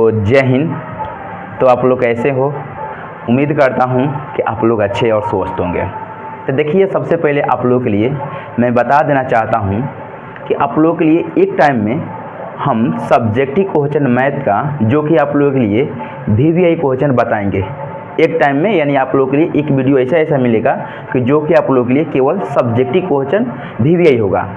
तो जय हिंद। तो आप लोग कैसे हो? उम्मीद करता हूँ कि आप लोग अच्छे और स्वस्थ होंगे। तो देखिए, सबसे पहले आप लोगों के लिए मैं बता देना चाहता हूँ कि आप लोगों के लिए एक टाइम में हम सब्जेक्टिव क्वेश्चन मैथ का जो कि आप लोगों के लिए VVI क्वेश्चन बताएंगे एक टाइम में। यानी आप लोगों के लिए एक वीडियो ऐसा मिलेगा कि जो कि आप लोगों के लिए केवल सब्जेक्टिव क्वेश्चन VVI होगा,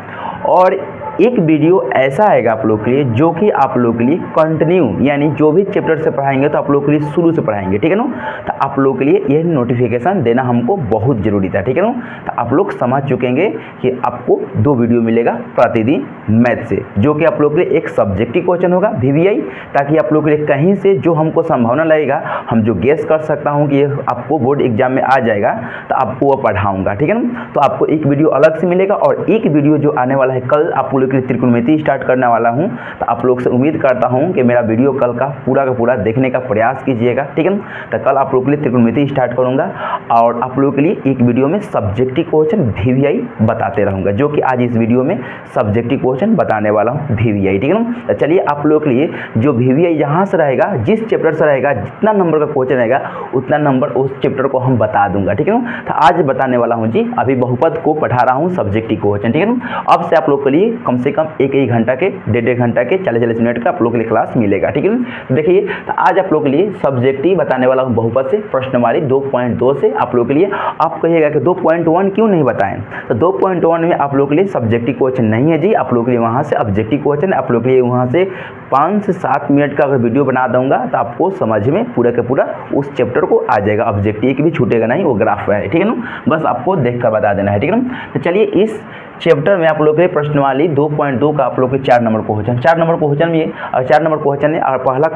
और एक वीडियो ऐसा आएगा आप लोग के लिए जो कि आप लोग के लिए कंटिन्यू, यानी जो भी चैप्टर से पढ़ाएंगे तो आप लोग के लिए शुरू से पढ़ाएंगे, ठीक है ना। तो आप लोग के लिए यह नोटिफिकेशन देना हमको बहुत ज़रूरी था, ठीक है ना। तो आप लोग समझ चुकेंगे कि आपको 2 वीडियो मिलेगा प्रतिदिन मैथ से, जो कि आप लोग के लिए एक सब्जेक्टिव क्वेश्चन होगा VVI, ताकि आप लोग के लिए कहीं से जो हमको संभावना लगेगा, हम जो गेस कर सकता हूँ कि ये आपको बोर्ड एग्जाम में आ जाएगा, तो आपको वो पढ़ाऊँगा, ठीक है ना। तो आपको एक वीडियो अलग से मिलेगा, और एक वीडियो जो आने वाला है कल आप लोग के लिए त्रिकोणमिति स्टार्ट करने वाला हूं। तो आप लोग से उम्मीद करता हूं कि मेरा वीडियो कल का पूरा देखने का प्रयास कीजिएगा, ठीक है ना। तो कल आप लोग के लिए त्रिकोणमिति स्टार्ट करूंगा, और आप लोग के लिए एक वीडियो में सब्जेक्टिव क्वेश्चन VVI बताते रहूंगा, जो कि आज इस वीडियो में सब्जेक्टिव क्वेश्चन बताने वाला हूं VVI, ठीक है ना। तो चलिए, आप लोग के लिए जो VVI यहाँ से रहेगा, जिस चैप्टर से रहेगा, जितना नंबर का क्वेश्चन रहेगा उतना नंबर उस चैप्टर को हम बता दूंगा, ठीक है ना। तो आज बताने वाला हूँ जी, अभी बहुपद को पढ़ा रहा हूँ सब्जेक्टिव क्वेश्चन, ठीक है ना। अब से आप लोग के लिए कम से कम एक घंटा के 1.5 घंटा के 40 मिनट का आप लोग के लिए क्लास मिलेगा, ठीक है ना। देखिए, तो आज आप लोग के लिए सब्जेक्टिव बताने वाला हूँ बहुपद से, प्रश्नवाली 2.2 से आप लोग के लिए। आप कहिएगा कि 2.1 क्यों नहीं बताएं, तो 2.1 में आप लोग के लिए सब्जेक्टिव क्वेश्चन नहीं है जी, आप लोग के लिए वहाँ से ऑब्जेक्टिव क्वेश्चन, आप लोग के लिए वहाँ से 5 से 7 मिनट का अगर वीडियो बना दूंगा तो आपको समझ में पूरा का पूरा उस चैप्टर को आ जाएगा। ऑब्जेक्टिव एक भी छूटेगा नहीं, वो ग्राफ है, ठीक है ना। बस आपको देख कर बता देना है, ठीक है ना। तो चलिए, इस चैप्टर में आप लोग के प्रश्नवाली 2.2 का आप लोग के 4 नंबर क्वेश्चन, 4 नंबर क्वेश्चन में, और 4 नंबर क्वेश्चन है, और पहला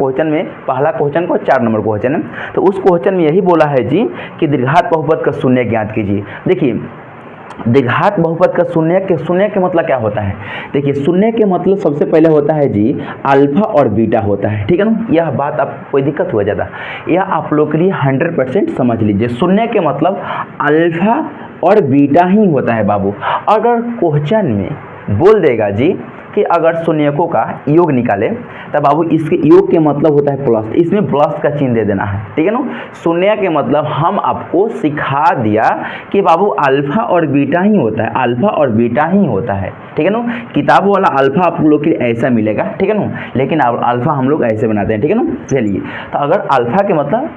क्वेश्चन को 4 नंबर क्वेश्चन है। तो उस क्वेश्चन में यही बोला है जी कि द्विघात बहुपद का शून्य ज्ञात कीजिए। देखिए, द्विघात बहुपद का शून्य के मतलब क्या होता है? देखिए, शून्य के मतलब सबसे पहले होता है जी अल्फा और बीटा होता है, ठीक है ना। यह बात आप कोई दिक्कत हो जाता, यह आप लोग के लिए 100% समझ लीजिए। शून्य के मतलब अल्फा और बीटा ही होता है बाबू। अगर क्वेश्चन में बोल देगा जी कि अगर शून्यकों का योग निकाले, तब बाबू इसके योग के मतलब होता है प्लस, इसमें प्लस का चिन्ह दे देना है, ठीक है ना। शून्य के मतलब हम आपको सिखा दिया कि बाबू अल्फा और बीटा ही होता है, अल्फा और बीटा ही होता है, ठीक है ना। किताब वाला अल्फा आप लोग के लिए ऐसा मिलेगा, ठीक है ना, लेकिन अल्फा हम लोग ऐसे बनाते हैं, ठीक है ना। चलिए, तो अगर अल्फा के मतलब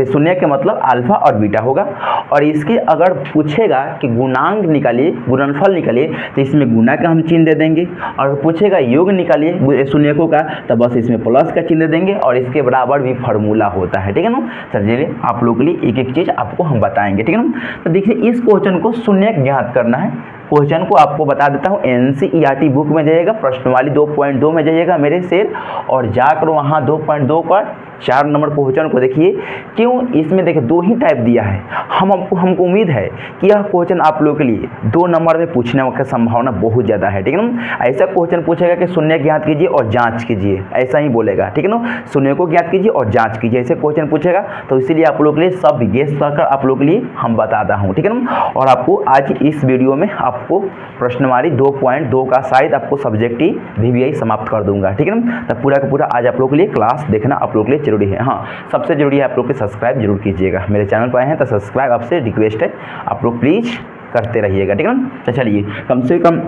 शून्य के मतलब अल्फा और बीटा होगा, और इसके अगर पूछेगा कि गुणांक निकालिए, गुणनफल निकालिए, तो इसमें गुणा का हम चिन्ह दे देंगे, और पूछेगा योग निकालिए शून्यकों का, तो बस इसमें प्लस का चिन्ह दे देंगे, और इसके बराबर भी फार्मूला होता है, ठीक है ना। चलिए, आप लोग के लिए एक एक चीज़ आपको हम बताएंगे, ठीक है ना। तो देखिए, इस क्वेश्चन को शून्य ज्ञात करना है। क्वेश्चन को आपको बता देता हूँ, NCERT बुक में जाइएगा, प्रश्नवाली 2.2 में जाइएगा मेरे शेर, और जाकर वहाँ 2.2 का 4 नंबर क्वेश्चन को देखिए। क्यों? इसमें देखिए 2 ही टाइप दिया है। हमको उम्मीद है कि यह क्वेश्चन आप लोगों के लिए 2 नंबर में पूछने की संभावना बहुत ज़्यादा है, ठीक है ना। ऐसा क्वेश्चन पूछेगा कि शून्य ज्ञात कीजिए और जांच कीजिए, ऐसा ही बोलेगा, ठीक है ना। शून्य को ज्ञात कीजिए और जांच कीजिए, ऐसे क्वेश्चन पूछेगा। तो इसीलिए आप लोग के लिए सब गेस कर आप लोग के लिए हम बताता हूँ, ठीक है ना। और आपको आज इस वीडियो में आपको प्रश्नवाली 2.2 का शायद आपको सब्जेक्टिव VVI समाप्त कर दूंगा, ठीक है ना। तो पूरा का पूरा आज आप लोग के लिए क्लास देखना आप लोग के लिए जरूरी है। हाँ, सबसे जरूरी है आप लोग के सब्सक्राइब जरूर कीजिएगा। मेरे चैनल पर आए हैं तो सब्सक्राइब आपसे रिक्वेस्ट है, आप लोग प्लीज़ करते रहिएगा, ठीक है ना। तो चलिए, कम से कम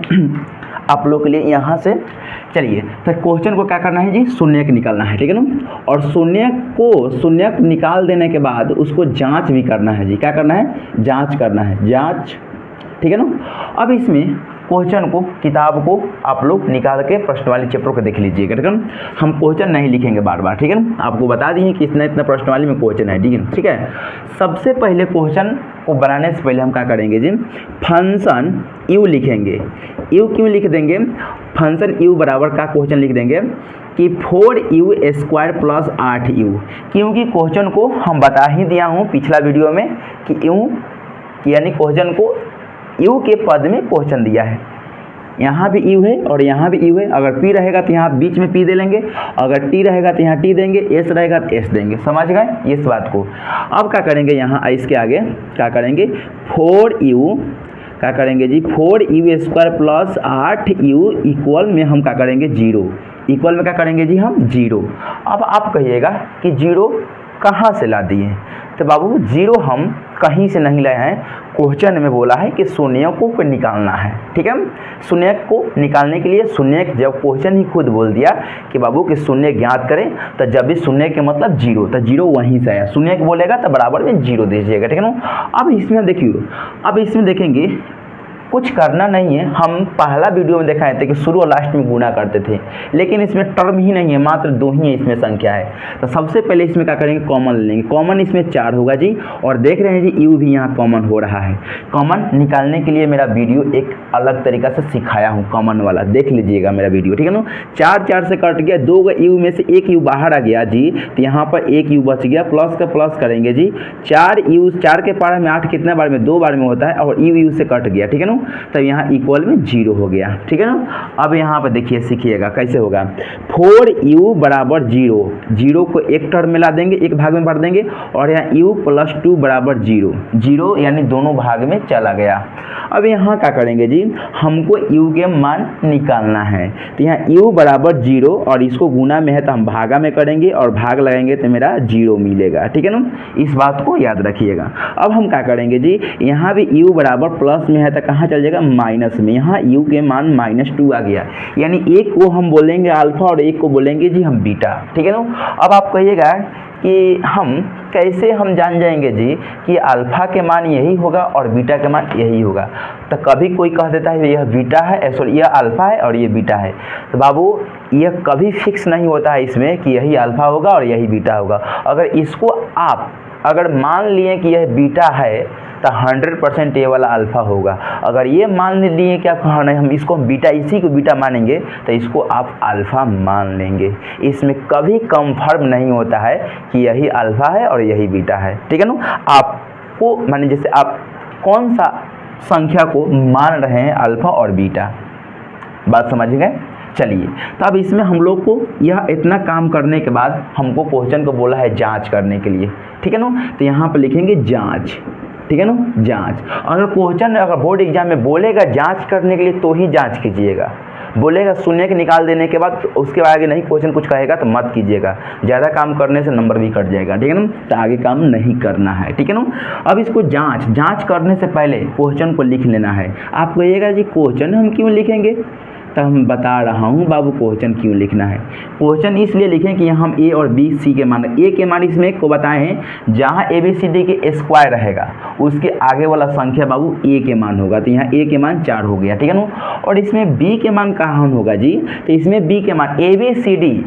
आप लोग के लिए यहाँ से चलिए, तो क्वेश्चन को क्या करना है जी, शून्य निकालना है, ठीक है ना। और शून्य निकाल देने के बाद उसको जांच भी करना है जी। क्या करना है? जांच करना है, जांच, ठीक है ना। अब इसमें क्वेश्चन को, किताब को आप लोग निकाल के प्रश्न वाले चैप्टर को देख लीजिएगा, ठीक है ना। हम क्वेश्चन नहीं लिखेंगे बार बार, ठीक है ना। आपको बता दिए कि इतना प्रश्न वाले में क्वेश्चन है, ठीक है। सबसे पहले क्वेश्चन को बनाने से पहले हम क्या करेंगे जी, फंक्शन यू लिखेंगे। यू क्यों लिख देंगे? फंक्शन यू बराबर का क्वेश्चन लिख देंगे कि 4u² प्लस 8u, क्योंकि क्वेश्चन को हम बता ही दिया हूँ पिछला वीडियो में कि यू, यानी क्वेश्चन को यू के पद में क्वेश्चन दिया है। यहाँ भी यू है और यहाँ भी यू है। अगर पी रहेगा तो यहाँ बीच में पी दे लेंगे, अगर टी रहेगा तो यहाँ टी देंगे, एस रहेगा तो एस देंगे। समझ गए इस बात को? अब क्या करेंगे, यहाँ इसके आगे क्या करेंगे, 4u क्या करेंगे जी, 4u² प्लस 8u इक्वल में हम क्या करेंगे 0, इक्वल में क्या करेंगे जी हम 0। अब आप कहिएगा कि जीरो कहाँ से ला दिए, तो बाबू जीरो हम कहीं से नहीं लाए हैं, क्वेश्चन में बोला है कि शून्य को निकालना है, ठीक है। शून्य को निकालने के लिए शून्य जब क्वेश्चन ही खुद बोल दिया कि बाबू कि शून्य ज्ञात करें, तो जब भी शून्य के मतलब जीरो, तो जीरो वहीं से आया, शून्य को बोलेगा तो बराबर में जीरो दीजिएगा, ठीक है ना। अब इसमें देखिए, अब इसमें देखेंगे कुछ करना नहीं है, हम पहला वीडियो में दिखाए थे कि शुरू और लास्ट में गुणा करते थे, लेकिन इसमें टर्म ही नहीं है, मात्र दो ही है इसमें संख्या है। तो सबसे पहले इसमें क्या करेंगे, कॉमन लेंगे, कॉमन इसमें 4 होगा जी, और देख रहे हैं जी यू भी यहाँ कॉमन हो रहा है। कॉमन निकालने के लिए मेरा वीडियो एक अलग तरीका से सिखाया हूँ, कॉमन वाला देख लीजिएगा मेरा वीडियो, ठीक है ना। 4 से कट गया, 2 यू में से 1 यू बाहर आ गया जी, तो यहाँ पर 1 यू बच गया, प्लस का प्लस करेंगे जी, 4 यू, 4 के पारा में 8 कितने बार में, 2 बार में होता है, और यू से कट गया, ठीक है ना। तब यहाँ इक्वल में 0 हो गया, ठीक है ना। अब यहाँ पर देखिए सीखिएगा कैसे होगा, 4u बराबर 0, 0 को एक टर्म में ला देंगे, एक भाग में भर देंगे, और यहाँ u + 2 बराबर 0, 0 यानी दोनों भाग में चला गया। अब यहाँ क्या करेंगे जी, हमको u के मान निकालना है, तो यहाँ u बराबर 0 और इसको गुना में है तो हम भागा में करेंगे और भाग लगाएंगे तो मेरा 0 मिलेगा, ठीक है ना। इस बात को याद रखिएगा। अब हम क्या करेंगे जी, यहाँ भी u बराबर प्लस में है तो कहाँ चल जाएगा, माइनस में, यहाँ u के मान -2 आ गया, यानी एक को हम बोलेंगे अल्फा और एक को बोलेंगे जी हम बीटा, ठीक है ना। अब आप कहिएगा कि हम कैसे हम जान जाएंगे जी कि अल्फ़ा के मान यही होगा और बीटा के मान यही होगा। तो कभी कोई कह देता है यह बीटा है, सॉरी यह अल्फ़ा है और ये बीटा है, तो बाबू यह कभी फिक्स नहीं होता है इसमें कि यही अल्फ़ा होगा और यही बीटा होगा। अगर इसको आप अगर मान लिए कि यह बीटा है तो 100% ये वाला अल्फ़ा होगा। अगर ये मान लिए क्या कहना है, हम इसको बीटा, इसी को बीटा मानेंगे तो इसको आप अल्फ़ा मान लेंगे। इसमें कभी कंफर्म नहीं होता है कि यही अल्फ़ा है और यही बीटा है, ठीक है ना। आपको माने जैसे आप कौन सा संख्या को मान रहे हैं, अल्फ़ा और बीटा, बात समझ गए। चलिए, तो अब इसमें हम लोग को यह इतना काम करने के बाद हमको क्वेश्चन को बोला है जांच करने के लिए, ठीक है ना। तो यहाँ पर लिखेंगे जांच, ठीक है ना, जांच। अगर क्वेश्चन अगर बोर्ड एग्जाम में बोलेगा जांच करने के लिए तो ही जांच कीजिएगा, बोलेगा शून्य के निकाल देने के बाद तो उसके आगे नहीं क्वेश्चन कुछ कहेगा तो मत कीजिएगा, ज़्यादा काम करने से नंबर भी कट जाएगा, ठीक है ना। तो आगे काम नहीं करना है, ठीक है ना। अब इसको जांच करने से पहले क्वेश्चन को लिख लेना है। आप कहिएगा जी क्वेश्चन हम क्यों लिखेंगे, तो हम बता रहा हूँ बाबू क्वेश्चन क्यों लिखना है। क्वेश्चन इसलिए लिखें कि हम ए और बी सी के मान, ए के मान इसमें को बताए हैं जहाँ ए बी सी डी के स्क्वायर रहेगा उसके आगे वाला संख्या बाबू ए के मान होगा, तो यहाँ ए के मान 4 हो गया, ठीक है ना। और इसमें बी के मान कहाँ होगा जी, तो इसमें बी के मान ए बी सी डी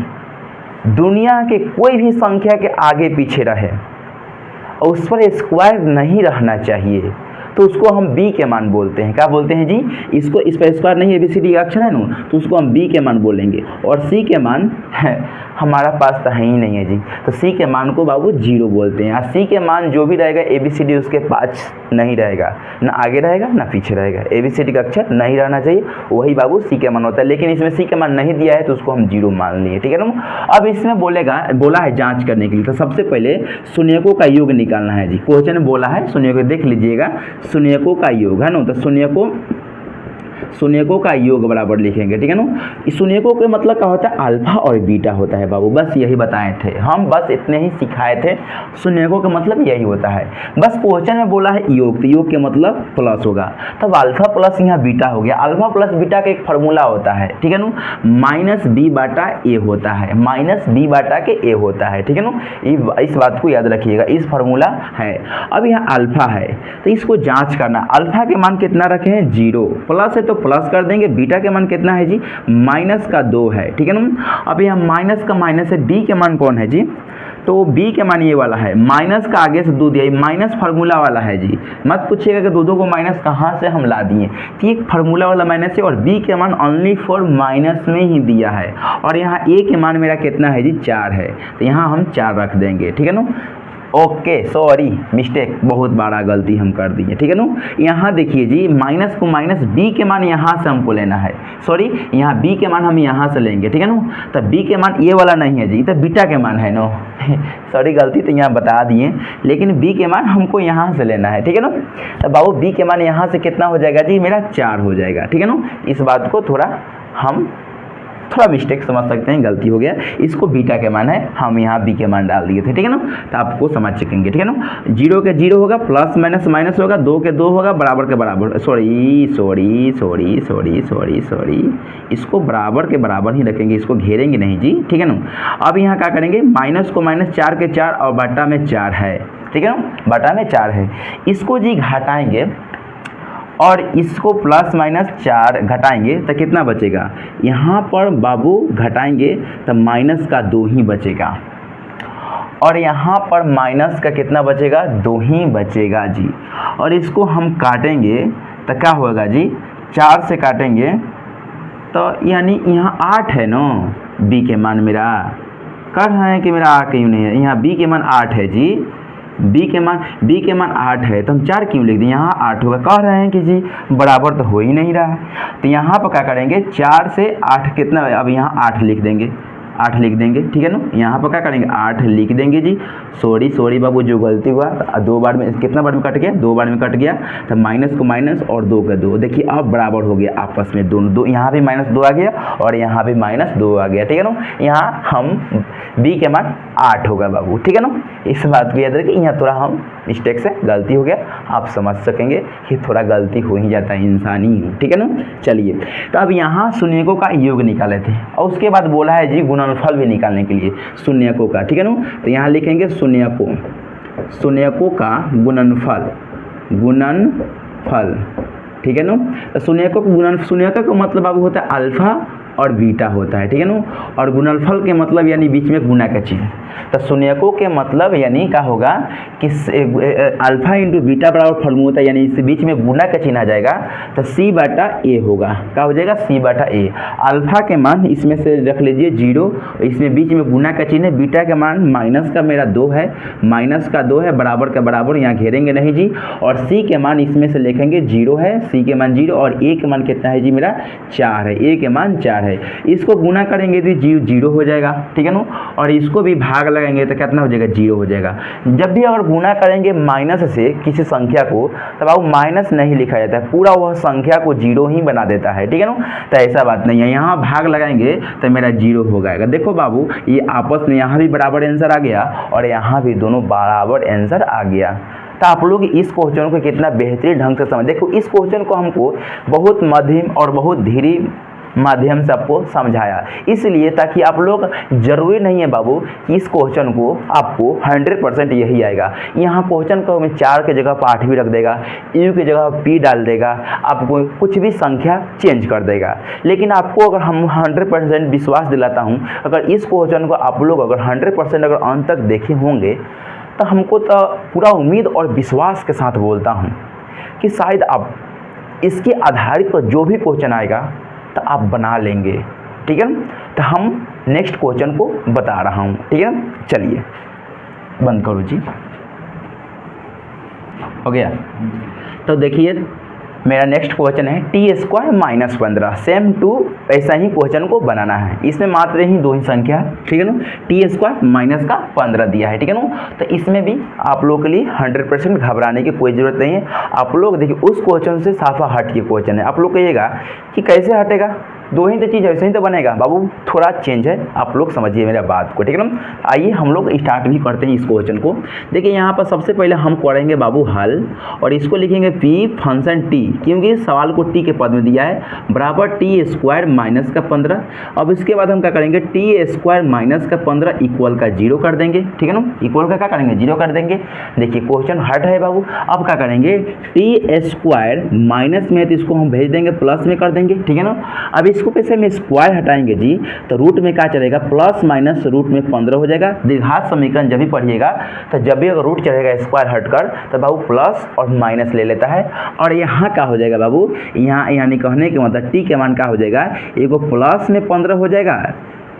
दुनिया के कोई भी संख्या के आगे पीछे रहे और उस पर स्क्वायर नहीं रहना चाहिए तो उसको हम बी के मान बोलते हैं। क्या बोलते हैं जी, इसको इस पर स्क्वायर नहीं, ABCD अक्षर है ना, तो उसको हम बी के मान बोलेंगे। और सी के मान है हमारा पास तो है ही नहीं है जी, तो सी के मान को बाबू 0 बोलते हैं। और सी के मान जो भी रहेगा ABCD उसके पास नहीं रहेगा, ना आगे रहेगा ना पीछे रहेगा, ABCD का अक्षर नहीं रहना चाहिए, वही बाबू सी के मान होता है। लेकिन इसमें सी के मान नहीं दिया है तो उसको हम 0 मान लिए, ठीक है ना। अब इसमें बोला है जाँच करने के लिए, तो सबसे पहले शून्यकों का योग निकालना है जी। क्वेश्चन में बोला है शून्यकों, देख लीजिएगा शून्यकों का योग है ना, तो शून्यकों का योग बराबर लिखेंगे, ठीक है ना। इस शून्यकों के मतलब क्या होता है, अल्फा और बीटा होता है बाबू, बस यही बताए थे हम, बस इतने ही सिखाए थे। शून्यकों का मतलब यही होता है, बस क्वेश्चन में बोला है योग, तो योग के मतलब प्लस होगा, तब अल्फा प्लस यहाँ बीटा हो गया। अल्फा प्लस बीटा का एक फार्मूला होता है, ठीक है ना, -b/a होता है, -b/a होता है, ठीक है ना। इस बात को याद रखिएगा, इस फार्मूला है। अब यहाँ अल्फा है तो इसको जाँच करना, अल्फा के मान कितना रखे हैं 0, प्लस है तो प्लस कर देंगे। बीटा के मान कितना है जी, -2 है, ठीक है ना। अब यहाँ माइनस का माइनस है, बी के मान कौन है जी, तो बी के मान ये वाला है, माइनस का आगे से 2 दिया, माइनस फार्मूला वाला है जी। मत पूछिएगा कि 2 को माइनस कहाँ से हम ला दिए, तो ये फार्मूला वाला माइनस है और बी के मान ओनली फॉर माइनस में ही दिया है। और यहाँ ए के मान मेरा कितना है जी 4 है, तो यहाँ हम 4 रख देंगे, ठीक है ना। ओके, सॉरी मिस्टेक, बहुत बड़ा गलती हम कर दिए, ठीक है ना। यहाँ देखिए जी, माइनस को माइनस, बी के मान यहाँ से हमको लेना है, सॉरी यहाँ बी के मान हम यहाँ से लेंगे, ठीक है ना। तो बी के मान ये वाला नहीं है जी, तो बीटा के मान है ना सॉरी गलती तो यहाँ बता दिए, लेकिन बी के मान हमको यहाँ से लेना है, ठीक है ना। तो बाबू बी के मान यहाँ से कितना हो जाएगा जी, मेरा 4 हो जाएगा, ठीक है ना। इस बात को थोड़ा हम थोड़ा मिस्टेक समझ सकते हैं, गलती हो गया, इसको बीटा के मान है, हम यहाँ बी के मान डाल दिए थे, ठीक है ना। तो आपको समझ सकेंगे, ठीक है ना। 0 के 0 होगा, प्लस माइनस माइनस होगा, 2 के 2 होगा, बराबर के बराबर, सॉरी, इसको बराबर के बराबर ही रखेंगे, इसको घेरेंगे नहीं जी, ठीक है ना। अब यहाँ क्या करेंगे, माइनस को माइनस, 4 के 4 और बटा में 4 है, ठीक है ना, बटा में 4 है, इसको जी घटाएंगे और इसको प्लस माइनस 4 घटाएंगे तो कितना बचेगा, यहाँ पर बाबू घटाएंगे तो माइनस का 2 ही बचेगा, और यहाँ पर माइनस का कितना बचेगा, 2 ही बचेगा जी। और इसको हम काटेंगे तो क्या होगा जी, 4 से काटेंगे तो यानी यहाँ 8 है ना, बी के मान मेरा, कर रहे हैं कि मेरा आ क्यों नहीं है, यहाँ बी के मान 8 है जी, बी के मान 8 है, तो हम 4 क्यों लिख दें, यहाँ 8 होगा, कह रहे हैं कि जी बराबर तो हो ही नहीं रहा है। तो यहाँ पर क्या करेंगे, 4 से 8 कितना है, अब यहाँ 8 लिख देंगे, 8 लिख देंगे, ठीक है ना। यहाँ पर क्या करेंगे, 8 लिख देंगे जी। सॉरी बाबू, जो गलती हुआ तो 2 बार में, कितना बार में कट गया, 2 बार में कट गया, तो माइनस को माइनस और 2 का 2, देखिए अब बराबर हो गया आपस में दोनों, दो यहाँ भी -2 आ गया और यहाँ भी -2 आ गया, ठीक है ना। यहाँ हम बी के मान 8 होगा बाबू, ठीक है ना। इस बात को याद रखिए, यहाँ थोड़ा हम मिस्टेक से गलती हो गया, आप समझ सकेंगे कि थोड़ा गलती हो ही जाता है, इंसानी, ठीक है ना। चलिए, तो अब यहाँ शून्यकों का योग निकाले थे और उसके बाद बोला है जी गुणनफल भी निकालने के लिए शून्यकों का, ठीक है ना। तो यहाँ लिखेंगे शून्यकों का गुणनफल, ठीक है ना। तो शून्यकों का मतलब अब होता है अल्फा और बीटा होता है, ठीक है ना। और गुणनफल के मतलब यानी बीच में गुना का चिन्ह, तो शून्यकों के मतलब यानी क्या होगा कि अल्फा इंटू बीटा बराबर फॉर्मूला होता है, यानी इस बीच में गुना का चिन्ह आ जाएगा, तो सी बटा ए होगा, क्या हो जाएगा, सी बटा ए। अल्फा के मान इसमें से रख लीजिए 0, इसमें बीच में गुना का चिन्ह है, बीटा के मान माइनस का मेरा 2 है, बराबर का बराबर, यहाँ घेरेंगे नहीं जी। और सी के मान इसमें से लिखेंगे 0 है, सी के मान 0, और ए के मान कितना है जी मेरा 4 है, ए के मान 4 है। इसको गुना करेंगे तो 0 हो जाएगा, ठीक है ना। और इसको भी भाग लगाएंगे तो कितना हो जाएगा, 0 हो जाएगा। जब भी अगर गुना करेंगे माइनस से किसी संख्या को, तब अब माइनस नहीं लिखा जाता है, पूरा वह संख्या को 0 ही बना देता है, ठीक है ना। तो ऐसा बात नहीं है, यहाँ भाग लगाएंगे तो मेरा 0 हो जाएगा। देखो बाबू, ये आपस में यहाँ भी बराबर आंसर आ गया और यहाँ भी दोनों बराबर आंसर आ गया। तो आप लोग इस क्वेश्चन को कितना बेहतरीन ढंग से समझ, देखो इस क्वेश्चन को हमको बहुत मध्यम और बहुत धीरे माध्यम से आपको समझाया, इसलिए ताकि आप लोग, जरूरी नहीं है बाबू कि इस क्वेश्चन को आपको 100% यही आएगा। यहाँ क्वेश्चन को मैं 4 की जगह 8 भी रख देगा, यू की जगह p डाल देगा, आपको कुछ भी संख्या चेंज कर देगा। लेकिन आपको अगर हम 100% विश्वास दिलाता हूँ, अगर इस क्वेश्चन को आप लोग अगर 100% अगर अंत तक देखे होंगे, तो हमको तो पूरा उम्मीद और विश्वास के साथ बोलता हूँ कि शायद आप इसके आधारित पर जो भी क्वेश्चन आएगा तो आप बना लेंगे, ठीक है ना। तो हम नेक्स्ट क्वेश्चन को बता रहा हूँ, ठीक है ना। चलिए बंद करो जी, हो गया। तो देखिए मेरा नेक्स्ट क्वेश्चन है t² - 15, सेम टू ऐसा ही क्वेश्चन को बनाना है। इसमें मात्र ही 2 ही संख्या है, ठीक है ना, t² - 15 दिया है, ठीक है ना। तो इसमें भी आप लोगों के लिए 100% घबराने की कोई ज़रूरत नहीं है। आप लोग देखिए उस क्वेश्चन से साफा हट के क्वेश्चन है, आप लोग कहिएगा कि कैसे हटेगा, 2 ही तो चीज़ है, वैसे ही तो बनेगा। बाबू थोड़ा चेंज है, आप लोग समझिए मेरा बात को, ठीक है ना। आइए हम लोग स्टार्ट भी करते हैं इस क्वेश्चन को। देखिए यहाँ पर सबसे पहले हम करेंगे बाबू हल, और इसको लिखेंगे p फंक्शन t, क्योंकि सवाल को t के पद में दिया है, बराबर t² - 15। अब इसके बाद हम क्या करेंगे, t² - 15 इक्वल का 0 कर देंगे, ठीक है ना, इक्वल का क्या करेंगे, 0 कर देंगे। देखिए क्वेश्चन हट है बाबू। अब क्या करेंगे, t² माइनस में है तो इसको हम भेज देंगे प्लस में कर देंगे, ठीक है ना। अब इसको पैसे में स्क्वायर हटाएंगे जी, तो रूट में क्या चलेगा, प्लस माइनस रूट में 15 हो जाएगा। द्विघात समीकरण जब भी पढ़िएगा तो जब भी अगर रूट चलेगा स्क्वायर हटकर, तो बाबू प्लस और माइनस ले लेता है। और यहाँ क्या हो जाएगा बाबू, यहाँ यानी कहने के मतलब टी के मान क्या हो जाएगा, एगो प्लस में 15 हो जाएगा,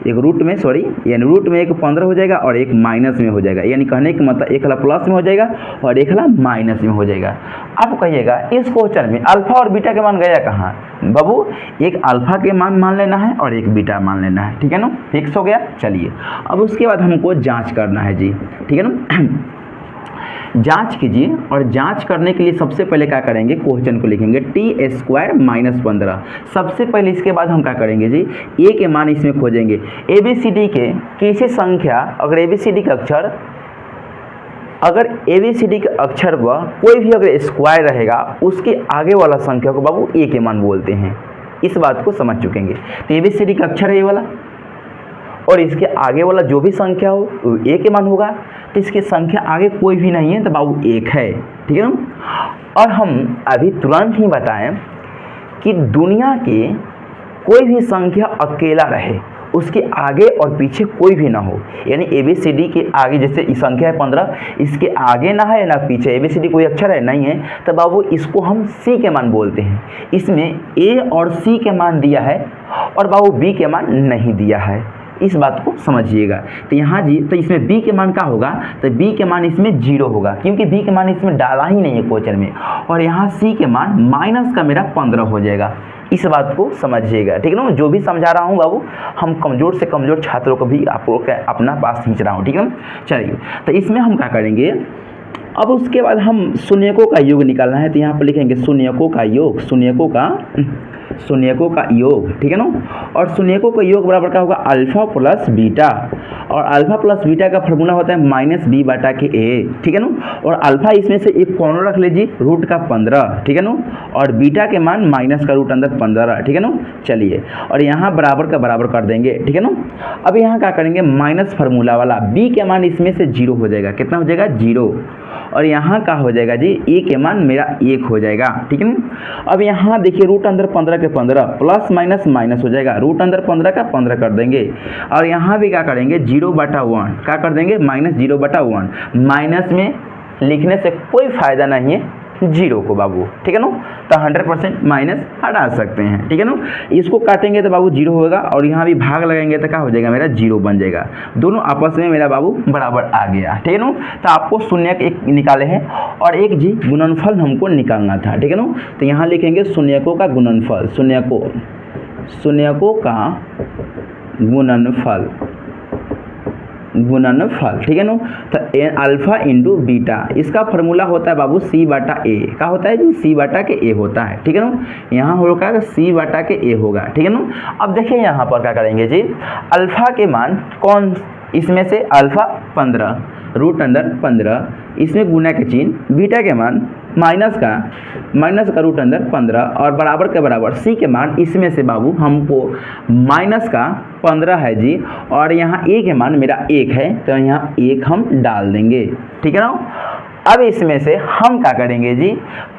एक रूट में यानी रूट में एक 15 हो जाएगा और एक माइनस में हो जाएगा, यानी कहने का मतलब एक हला प्लस में हो जाएगा और एक हला माइनस में हो जाएगा। अब कहिएगा इस क्वेश्चन में अल्फा और बीटा के मान गया कहाँ बाबू, एक अल्फा के मान लेना है और एक बीटा मान लेना है, ठीक है ना, फिक्स हो गया। चलिए अब उसके बाद हमको जाँच करना है जी, ठीक है ना। जांच कीजिए और जांच करने के लिए सबसे पहले क्या करेंगे, क्वेश्चन को लिखेंगे टी स्क्वायर माइनस 15। सबसे पहले इसके बाद हम क्या करेंगे जी, ए के मान इसमें खोजेंगे। ABCD के किसी संख्या अगर ABCD का अक्षर अगर ABCD के अक्षर व कोई भी अगर स्क्वायर रहेगा उसके आगे वाला संख्या को बाबू ए के मान बोलते हैं। इस बात को समझ चुकेंगे। तो ABCD का अक्षर है ये वाला और इसके आगे वाला जो भी संख्या हो वो ए के मान होगा। तो इसकी संख्या आगे कोई भी नहीं है तो बाबू एक है, ठीक है ना। और हम अभी तुरंत ही बताएं कि दुनिया के कोई भी संख्या अकेला रहे, उसके आगे और पीछे कोई भी ना हो, यानी ABCD के आगे जैसे इस संख्या है 15, इसके आगे ना है ना पीछे, ABCD कोई अक्षर है नहीं है तो बाबू इसको हम C के मान बोलते हैं। इसमें A और C के मान दिया है और बाबू B के मान नहीं दिया है, इस बात को समझिएगा। तो यहाँ जी तो इसमें B के मान क्या होगा, तो B के मान इसमें 0 होगा क्योंकि B के मान इसमें डाला ही नहीं है क्वेश्चन में। और यहाँ C के मान माइनस का मेरा 15 हो जाएगा, इस बात को समझिएगा, ठीक है ना। जो भी समझा रहा हूँ बाबू हम कमज़ोर से कमज़ोर छात्रों को भी आप लोग अपना पास खींच रहा हूँ, ठीक है ना। चलिए तो इसमें हम क्या करेंगे, अब उसके बाद हम शून्यकों का योग निकालना है। तो यहाँ पर लिखेंगे शून्यकों का योग, शून्यकों का योग, ठीक है ना। और शून्यकों का योग बराबर क्या होगा, अल्फा प्लस बीटा। और अल्फा प्लस बीटा का फॉर्मूला होता है माइनस बी बटा के ए, ठीक है ना। और अल्फा इसमें से एक कॉर्नर रख लीजिए रूट का 15, ठीक है ना। और बीटा के मान माइनस का रूट अंदर 15, ठीक है ना। चलिए और यहाँ बराबर का बराबर कर देंगे, ठीक है ना। अब यहाँ क्या करेंगे, माइनस फार्मूला वाला बी के मान इसमें से 0 हो जाएगा, कितना हो जाएगा 0। और यहाँ का हो जाएगा जी ए के मान मेरा 1 हो जाएगा, ठीक है ना। अब यहाँ देखिए रूट अंदर 15 के 15 प्लस माइनस माइनस हो जाएगा, रूट अंदर 15 का 15 कर देंगे। और यहाँ भी क्या करेंगे 0/1 क्या कर देंगे, माइनस 0/1। माइनस में लिखने से कोई फ़ायदा नहीं है 0 को बाबू, ठीक है ना। तो 100% माइनस हटा सकते हैं, ठीक है ना। इसको काटेंगे तो बाबू 0 होगा और यहाँ भी भाग लगाएंगे तो क्या हो जाएगा मेरा 0 बन जाएगा। दोनों आपस में मेरा बाबू बराबर आ गया, ठीक है ना। तो आपको शून्यक एक निकाले हैं और एक जी गुणनफल हमको निकालना था, ठीक है ना। तो यहाँ लिखेंगे शून्यकों का गुणनफल, शून्यकों का गुणनफल, ठीक है ना। तो अल्फा इंटू बीटा, इसका फार्मूला होता है बाबू C/A, क्या होता है जी C/A होता है, ठीक है ना। यहाँ होगा C/A होगा, ठीक है ना। अब देखिए यहाँ पर क्या करेंगे जी, अल्फा के मान कौन, इसमें से अल्फा 15 रूट अंदर 15, इसमें गुना के चिन्ह, बीटा के मान माइनस का रूट अंदर 15 और बराबर के बराबर सी के मान इसमें से बाबू हमको माइनस का 15 है जी। और यहाँ ए के मान मेरा 1 है तो यहाँ 1 हम डाल देंगे, ठीक है ना। अब इसमें से हम क्या करेंगे जी,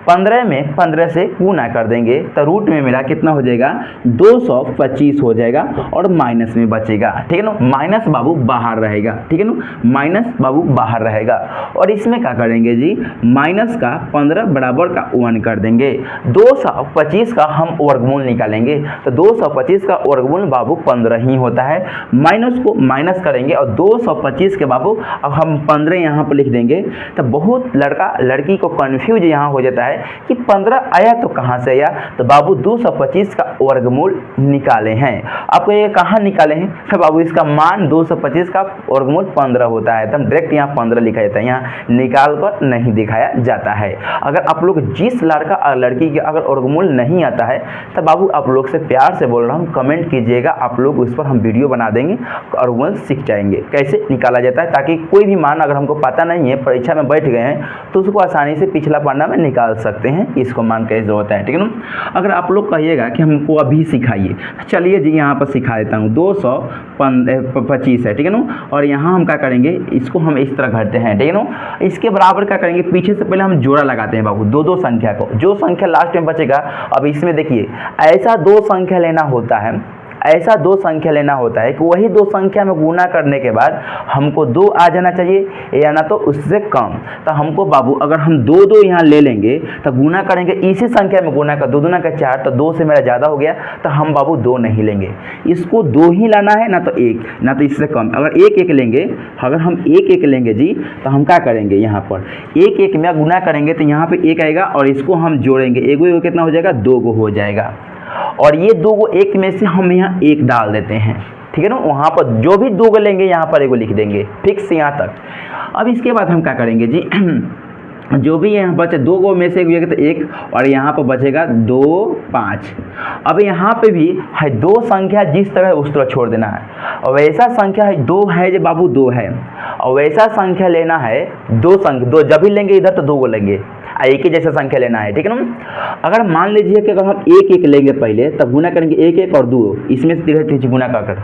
15 में 15 से गुना कर देंगे तो रूट में मेरा कितना हो जाएगा 225 हो जाएगा और माइनस में बचेगा, ठीक है ना। माइनस बाबू बाहर रहेगा, ठीक है ना, माइनस बाबू बाहर रहेगा। और इसमें क्या करेंगे जी, माइनस का 15 बराबर का 1 कर देंगे, 225 का हम वर्गमूल निकालेंगे तो 225 का वर्गमूल बाबू 15 ही होता है। माइनस को माइनस करेंगे और 225 के बाबू अब हम 15 यहाँ पर लिख देंगे। तो बहुत लड़का लड़की को कन्फ्यूज यहाँ हो जाता है कि 15 आया तो कहाँ से आया, तो बाबू 225 का वर्गमूल निकाले हैं। आपको ये कहाँ निकाले हैं, तो बाबू इसका मान 225 का वर्गमूल 15 होता है, तो हम डायरेक्ट यहाँ 15 लिखा जाता है, यहाँ निकाल कर नहीं दिखाया जाता है। अगर आप लोग जिस लड़का और लड़की के अगर वर्गमूल नहीं आता है तो बाबू आप लोग से प्यार से बोल रहा हूँ कमेंट कीजिएगा, आप लोग उस पर हम वीडियो बना देंगे और वो सीख जाएंगे कैसे निकाला जाता है, ताकि कोई भी मान अगर हमको पता नहीं है, परीक्षा में बैठ गए हैं तो उसको आसानी से पिछला पन्ना में निकाल सकते हैं इसको मान कैसे होता है, ठीक है ना। अगर आप लोग कहिएगा कि हमको अभी सिखाइए, चलिए जी यहाँ पर सिखा देता हूँ। 225 है, ठीक है ना। और यहाँ हम क्या करेंगे, इसको हम इस तरह घटते हैं, ठीक है ना। इसके बराबर क्या करेंगे, पीछे से पहले हम जोड़ा लगाते हैं बाबू, दो संख्या को, जो संख्या लास्ट में बचेगा। अब इसमें देखिए ऐसा 2 संख्या लेना होता है, ऐसा 2 संख्या लेना होता है कि वही 2 संख्या में गुना करने के बाद हमको 2 आ जाना चाहिए या ना तो उससे कम। तो हमको बाबू अगर हम 2 यहाँ ले लेंगे तो गुना करेंगे इसी संख्या में, गुना का 2 दूना का 4, तो 2 से मेरा ज़्यादा हो गया तो हम बाबू 2 नहीं लेंगे, इसको 2 ही लाना है, ना तो 1 ना तो इससे कम। अगर 1 लेंगे, अगर हम 1 लेंगे जी तो हम क्या करेंगे, यहाँ पर 1 में गुना करेंगे तो यहाँ पर 1 आएगा और इसको हम जोड़ेंगे, 1 कितना हो जाएगा 2 हो जाएगा। और ये 2 1 में से हम यहाँ 1 डाल देते हैं, ठीक है ना। वहाँ पर जो भी 2 लेंगे यहाँ पर 1 लिख देंगे, फिक्स यहाँ तक। अब इसके बाद हम क्या करेंगे जी, जो भी यहाँ बचे 2 गो में से एक बचेगा तो 1 और यहाँ पर बचेगा 2 5। अब यहाँ पे भी है 2 संख्या जिस तरह है उस तरह छोड़ देना है, और वैसा संख्या है 2 है जो बाबू 2 है, और वैसा संख्या लेना है 2 संख्या 2 जब भी लेंगे इधर तो 2 को लेंगे, एक ही जैसा संख्या लेना है, ठीक है ना। अगर मान लीजिए कि अगर हम 1 1 लेंगे पहले तब गुना करेंगे 1 1 और 2 इसमें से धीरे गुना कर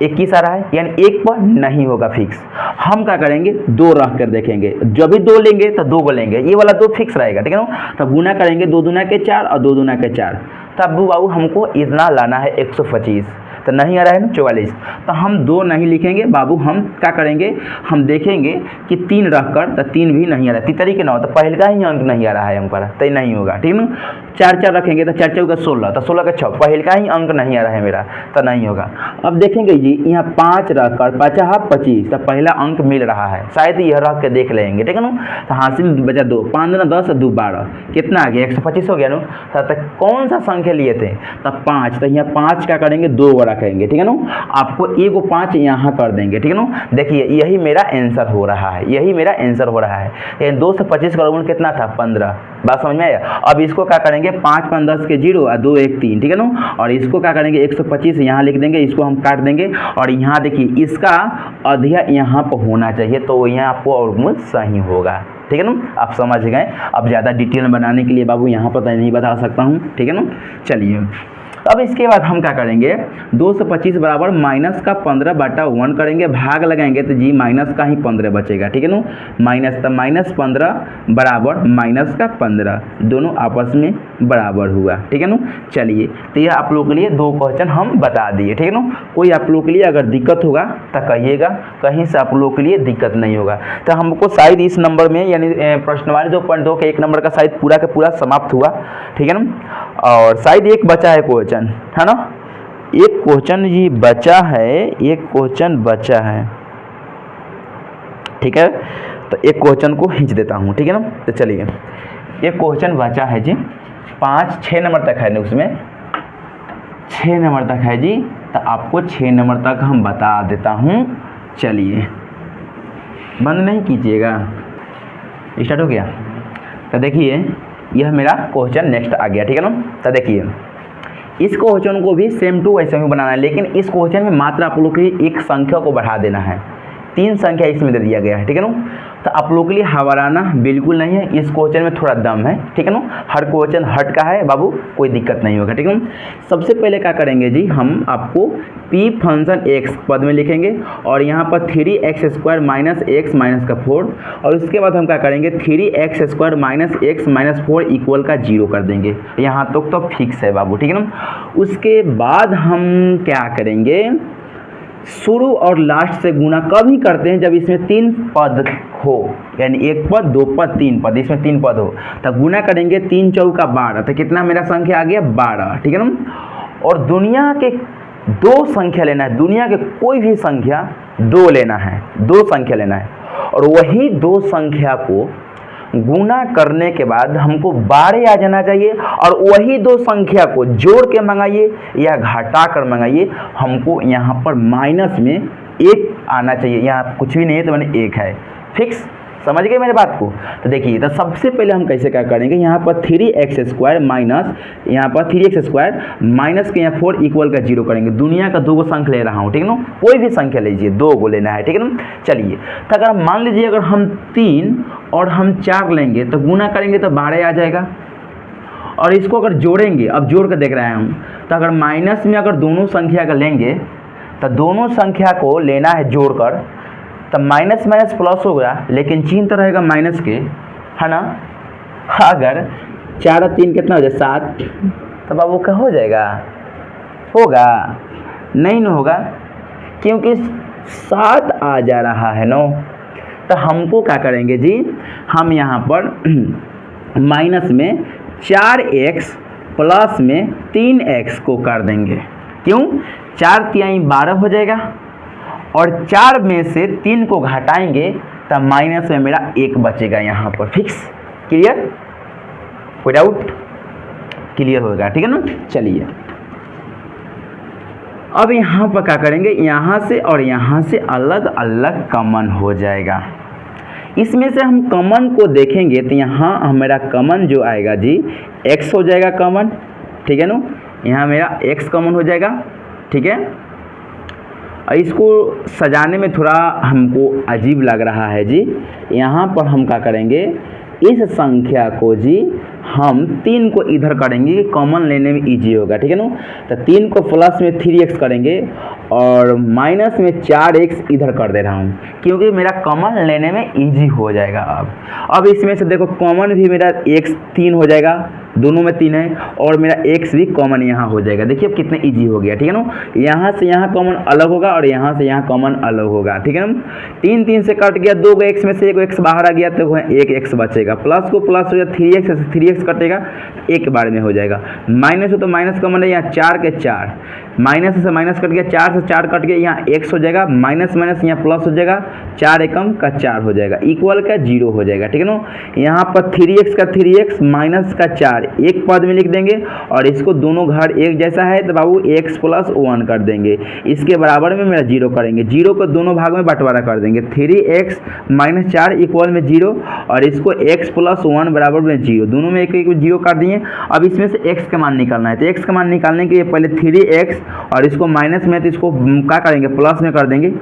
21 आ रहा है, यानी 1 पर नहीं होगा फिक्स। हम क्या करेंगे 2 रख कर देखेंगे, जब भी 2 लेंगे तो 2 को लेंगे, ये वाला 2 फिक्स रहेगा, ठीक है ना। तब गुना करेंगे 2 दूना के 4 और 2 दूना के 4, तब बाबू हमको इतना लाना है 125, तो नहीं आ रहा है ना 44, तो हम 2 नहीं लिखेंगे बाबू, हम क्या करेंगे हम देखेंगे कि 3 रख कर तो 3 भी नहीं आ रहा है, तरीके ना हो तो पहले का ही अंक नहीं आ रहा है हमारा, तो नहीं होगा, ठीक है। 4 4 रखेंगे तो 4 4 का 16, तो 16 का 6, पहले का ही अंक नहीं आ रहा है मेरा, तो नहीं होगा। अब देखेंगे जी यहाँ 5 रख कर 5 25, तो पहला अंक मिल रहा है, शायद यह रख के देख लेंगे, ठीक है ना। तो हासिल बचा 2, 5 दूना 10 और 2 12, कितना आ गया 125 हो गया ना। तो कौन सा संख्या लिए थे, तब 5, तो यहाँ 5 क्या करेंगे 2 रखेंगे, ठीक है ना। आपको 1 5 यहाँ कर देंगे, ठीक है ना। देखिए यही मेरा आंसर हो रहा है, यही मेरा आंसर हो रहा है। 2 से 25 का गुण कितना था 15, बात समझ में आया। अब इसको क्या करेंगे 5 5 10 के 0 और 2 1 3, ठीक है ना। और इसको क्या करेंगे 125 यहाँ लिख देंगे, इसको हम काट देंगे, और यहाँ देखिए इसका अधिया यहाँ पर होना चाहिए, तो यहाँ आपको और सही होगा, ठीक है ना। आप समझ गए। अब ज़्यादा डिटेल बनाने के लिए बाबू यहाँ पर नहीं बता सकता हूँ, ठीक है ना। चलिए अब इसके बाद हम क्या करेंगे 2 से 25 बराबर माइनस का 15 बटा 1 करेंगे, भाग लगाएंगे तो जी माइनस का ही 15 बचेगा, ठीक है ना। माइनस तो -15 बराबर माइनस का 15, दोनों आपस में बराबर हुआ, ठीक है ना। चलिए तो यह आप लोगों के लिए 2 क्वेश्चन हम बता दिए, ठीक है ना। कोई आप लोगों के लिए अगर दिक्कत होगा तो कहिएगा, कहीं से आप लोगों के लिए दिक्कत नहीं होगा। तो हमको शायद इस नंबर में यानी प्रश्नवाली 2.2 के 1 नंबर का शायद पूरा का पूरा समाप्त हुआ, ठीक है ना। और शायद एक बचा है क्वेश्चन, है ना, एक क्वेश्चन जी बचा है, एक क्वेश्चन बचा है, ठीक है। तो एक क्वेश्चन को खींच देता हूँ, ठीक है ना। तो चलिए एक क्वेश्चन बचा है जी 6 नंबर तक है ना, उसमें 6 नंबर तक है जी, तो आपको 6 नंबर तक हम बता देता हूँ। चलिए बंद नहीं कीजिएगा, स्टार्ट हो गया। तो देखिए यह मेरा क्वेश्चन नेक्स्ट आ गया, ठीक है ना। तो देखिए इस क्वेश्चन को भी सेम टू वैसे ही बनाना है, लेकिन इस क्वेश्चन में मात्र आप लोग की एक संख्या को बढ़ा देना है, 3 संख्या इसमें दे दिया गया है, ठीक है ना। तो आप लोग के लिए हवाराना बिल्कुल नहीं है, इस क्वेश्चन में थोड़ा दम है, ठीक है ना। हर क्वेश्चन हट का है बाबू, कोई दिक्कत नहीं होगा, ठीक है ना। सबसे पहले क्या करेंगे जी हम आपको p फंक्शन x पद में लिखेंगे, और यहाँ पर 3x² माइनस x माइनस का 4, और उसके बाद हम क्या करेंगे 3x² minus x minus 4 equal का 0 कर देंगे। यहाँ तक तो फिक्स है बाबू, ठीक है ना। उसके बाद हम क्या करेंगे शुरू और लास्ट से गुना कभी करते हैं जब इसमें 3 पद हो, यानी 1 पद 2 पद 3 पद, इसमें 3 पद हो तो गुना करेंगे 3 चौका 12, तो कितना मेरा संख्या आ गया 12, ठीक है ना। और दुनिया के 2 संख्या लेना है, दुनिया के कोई भी संख्या 2 लेना है, 2 संख्या लेना है, और वही 2 संख्या को गुना करने के बाद हमको 12 आ जाना चाहिए, और वही 2 संख्या को जोड़ के मंगाइए या घटा कर मंगाइए, हमको यहाँ पर माइनस में 1 आना चाहिए, यहाँ कुछ भी नहीं है तो मैंने 1 है, फिक्स। समझ गए मेरे बात को। तो देखिए तो सबसे पहले हम कैसे क्या करेंगे, यहाँ पर 3x² माइनस यहाँ पर 3x² माइनस के यहाँ 4 इक्वल का 0 करेंगे। दुनिया का 2 संख्या ले रहा हूँ, ठीक है ना, कोई भी संख्या लीजिए 2 को लेना है, ठीक है ना। चलिए तो अगर मान लीजिए अगर हम 3 और हम 4 लेंगे तो गुना करेंगे तो 12 आ जाएगा, और इसको अगर जोड़ेंगे, अब जोड़ कर देख रहे हैं हम, तो अगर माइनस में अगर दोनों संख्या का लेंगे तो दोनों संख्या को लेना है जोड़कर, तो माइनस माइनस प्लस होगा, लेकिन चिन्ह तो रहेगा माइनस के, है ना। अगर 4 और 3 कितना हो जाए 7, तो बाबू क्या हो जाएगा, होगा नहीं न होगा, क्योंकि 7 आ जा रहा है नो। तो हमको क्या करेंगे जी हम यहाँ पर माइनस में 4x प्लस में 3x को कर देंगे, क्यों 4 तिहाई 12 हो जाएगा, और 4 में से 3 को घटाएंगे तो माइनस में मेरा 1 बचेगा यहाँ पर, फिक्स। क्लियर, कोई डाउट, क्लियर होगा, ठीक है ना। चलिए अब यहाँ पर क्या करेंगे, यहाँ से और यहाँ से अलग अलग कॉमन हो जाएगा, इसमें से हम कॉमन को देखेंगे तो यहाँ मेरा कॉमन जो आएगा जी x हो जाएगा कॉमन, ठीक है ना, यहाँ मेरा x कॉमन हो जाएगा, ठीक है। इसको सजाने में थोड़ा हमको अजीब लग रहा है जी, यहाँ पर हम क्या करेंगे, इस संख्या को जी हम 3 को इधर करेंगे, कॉमन लेने में इजी होगा, ठीक है ना। तो 3 को प्लस में 3x करेंगे और माइनस में 4x इधर कर दे रहा हूँ, क्योंकि मेरा कॉमन लेने में इजी हो जाएगा। अब इसमें से देखो कॉमन भी मेरा x 3 हो जाएगा, दोनों में 3 है, और मेरा x भी कॉमन यहाँ हो जाएगा। देखिए अब कितने इजी हो गया, ठीक है ना। यहाँ से यहाँ कॉमन अलग होगा और यहाँ से यहाँ कॉमन अलग होगा, ठीक है ना। 3 3 से कट गया, 2 x में से 1 x बाहर आ गया तो 1 x बचेगा, प्लस को प्लस हो जाएगा, 3x से 3x कटेगा, एक बार में हो जाएगा। माइनस हो तो माइनस कॉमन है, यहाँ 4 के 4, माइनस से माइनस कट गया, 4 से 4 कट गया, यहाँ x हो जाएगा, माइनस माइनस यहाँ प्लस हो जाएगा, 4 एकम का 4 हो जाएगा, इक्वल का 0 हो जाएगा, ठीक है ना। यहाँ पर 3x का 3x माइनस का 4 एक पद में लिख देंगे और इसको दोनों घर एक जैसा है तो बाबू x प्लस 1 कर देंगे, इसके बराबर में मेरा 0 करेंगे, 0 को दोनों भाग में बंटवारा कर देंगे, 3x माइनस 4 इक्वल में 0 और इसको x प्लस 1 बराबर में 0, दोनों में एक एक 0 कर दिए। अब इसमें से x का मान निकालना है, तो x का मान निकालने के लिए पहले 3x और इसको माइनस में तो इसको क्या करेंगे, प्लस में कर देंगे,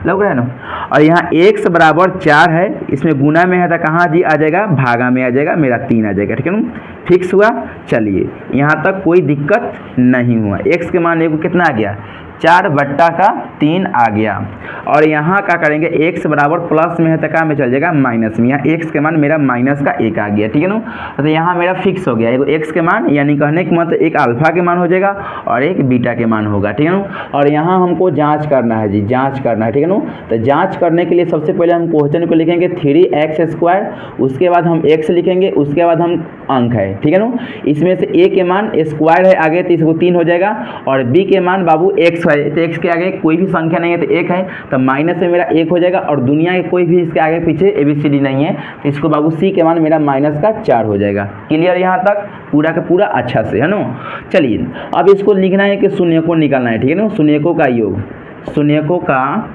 लग रहा है ना। और यहाँ x बराबर 4 है, इसमें गुना में है तो कहाँ जी आ जाएगा, भागा में आ जाएगा, मेरा 3 आ जाएगा, ठीक है ना, फिक्स हुआ। चलिए यहाँ तक कोई दिक्कत नहीं हुआ, x के मान कितना आ गया, 4/3 आ गया। और यहाँ क्या करेंगे, x बराबर प्लस में है तो क्या में चल जाएगा, माइनस में, यहाँ x के मान मेरा माइनस का 1 आ गया, ठीक है ना। तो यहाँ मेरा फिक्स हो गया, एक x के मान यानी कहने का मतलब एक अल्फा के मान हो जाएगा और एक बीटा के मान होगा, ठीक है ना। और यहाँ हमको जांच करना है जी, जांच करना है, ठीक है ना। तो जांच करने के लिए सबसे पहले हम क्वेश्चन को लिखेंगे 3x², उसके बाद हम x लिखेंगे, उसके बाद हम अंक है, ठीक है ना। इसमें से a के मान स्क्वायर है आगे तो इसको 3 हो जाएगा और b के मान बाबू x है, तो x के आगे कोई भी संख्या नहीं है तो 1 है, तो माइनस में मेरा 1 हो जाएगा और दुनिया के कोई भी इसके आगे पीछे ABCD नहीं है तो इसको बाबू c के मान मेरा माइनस का 4 हो जाएगा। क्लियर यहाँ तक पूरा का पूरा अच्छा से, है ना। चलिए अब इसको लिखना है कि शून्यकों निकालना है, ठीक है ना, शून्यकों का योग, शून्यकों का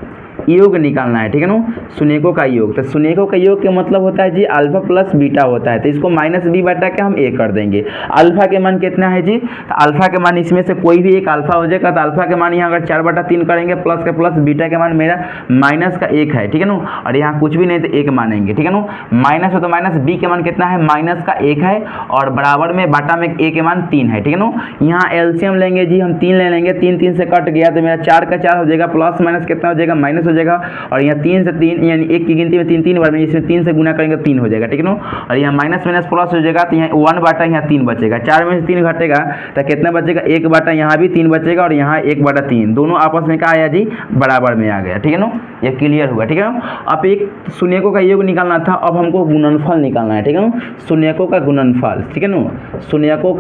योग निकालना है, ठीक है ना, शून्यकों का योग। तो शून्यकों का योग का मतलब होता है जी अल्फा प्लस बीटा होता है, तो इसको माइनस b बटा के हम a कर देंगे। अल्फा के मान कितना है जी, तो अल्फा के मान इसमें से कोई भी एक अल्फा हो जाएगा, तो अल्फा के मान यहाँ अगर 4/3 करेंगे, प्लस का प्लस, बीटा के मान मेरा माइनस का 1 है, ठीक है ना, और यहाँ कुछ भी नहीं तो 1 मानेंगे, ठीक है ना। माइनस हो तो माइनस, b के मान कितना है, माइनस का 1 है और बराबर में बटा में a के मान 3 है, ठीक है ना। यहाँ एलसीएम लेंगे जी हम 3 ले लेंगे, 3 3 से कट गया तो मेरा 4 का 4 हो जाएगा, प्लस माइनस कितना हो जाएगा, माइनस हो जाएगा, और यहाँ 3 से 3 यानी 1 की गिनती में 3 3 बार में, इसमें 3 से गुना करेंगे 3 हो जाएगा, ठीक है ना। और यहाँ माइनस माइनस प्लस हो जाएगा तो यहाँ 1 बटा यहाँ 3 बचेगा, 4 में से 3 घटेगा तो कितना बचेगा, 1 बटा यहाँ भी 3 बचेगा और यहाँ 1/3, दोनों आपस में क्या आया जी, बराबर में आ गया, ठीक है ना। ये क्लियर हुआ, ठीक है ना। अब एक शून्यकों का योग निकालना था, अब हमको गुणनफल निकालना है, ठीक है ना, शून्यकों का गुणनफल, ठीक है ना, शून्यकों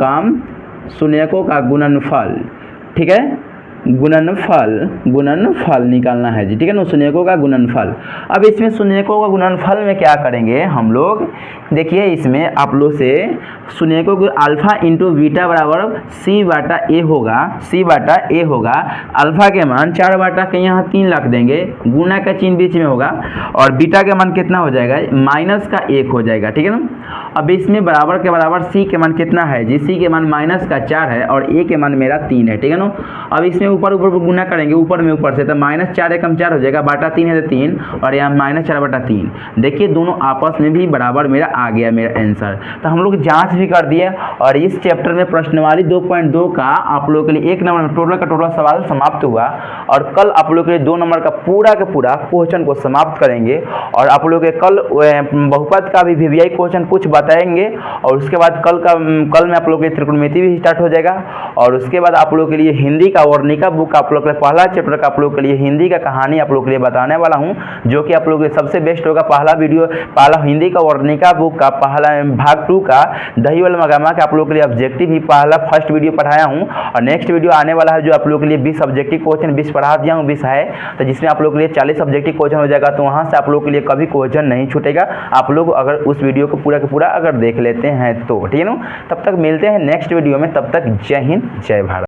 का गुणनफल, ठीक है, गुणनफल निकालना है जी, ठीक है ना, शून्यकों का गुणनफल। अब इसमें शून्यकों का गुणनफल में क्या करेंगे हम लोग, देखिए इसमें आप लोग से शून्यकों को अल्फा इंटू बीटा बराबर c/a होगा, c/a होगा। अल्फा के मान 4 बटा के यहाँ 3 रख देंगे, गुना का चिन्ह बीच में होगा और बीटा के मान कितना हो जाएगा, माइनस का 1 हो जाएगा, ठीक है ना। अब इसमें बराबर के बराबर c के मान कितना है जी, c के मान माइनस का 4 है और a के मान मेरा 3 है, ठीक है ना। अब इसमें ऊपर गुना करेंगे, ऊपर में ऊपर से, तो -4 एकम 4 हो जाएगा, बटा 3 है तो 3 और यहाँ -4/3। देखिए दोनों आपस में भी बराबर मेरा आ गया मेरा आंसर। तो हम लोग जांच भी कर दिए और इस चैप्टर में प्रश्नवाली 2.2 का आप लोगों के लिए 1 नंबर में टोटल का टोटल सवाल समाप्त हुआ और कल आप लोगों के लिए 2 नंबर का पूरा क्वेश्चन को समाप्त करेंगे और आप लोगों के कल बहुपद का भी VVI क्वेश्चन कुछ बताएंगे और उसके बाद कल में आप लोगों के त्रिकोणमिति भी स्टार्ट हो जाएगा और उसके बाद आप लोगों के लिए हिंदी का वर्णिका बुक आप लोग के पहला चैप्टर का आप लोग के लिए हिंदी का कहानी आप लोग के लिए बताने वाला हूं, जो कि आप लोग के सबसे बेस्ट होगा। पहला हिंदी का वर्णिका बुक का पहला भाग 2 का दही वाला मगामा का आप लोग के लिए ऑब्जेक्टिव ही पहला फर्स्ट वीडियो पढ़ाया हूं और नेक्स्ट वीडियो आने वाला है जो आप लोग के लिए 20 ऑब्जेक्टिव क्वेश्चन 20 पढ़ा दिया हूं, 20 है तो जिसमें आप लोग के लिए 40 ऑब्जेक्टिव क्वेश्चन हो जाएगा। तो वहां से आप लोग के लिए कभी क्वेश्चन नहीं छूटेगा, आप लोग अगर उस वीडियो को पूरा का पूरा अगर देख लेते हैं तो, ठीक है ना। तब तक मिलते हैं नेक्स्ट वीडियो में, तब तक जय हिंद जय भारत।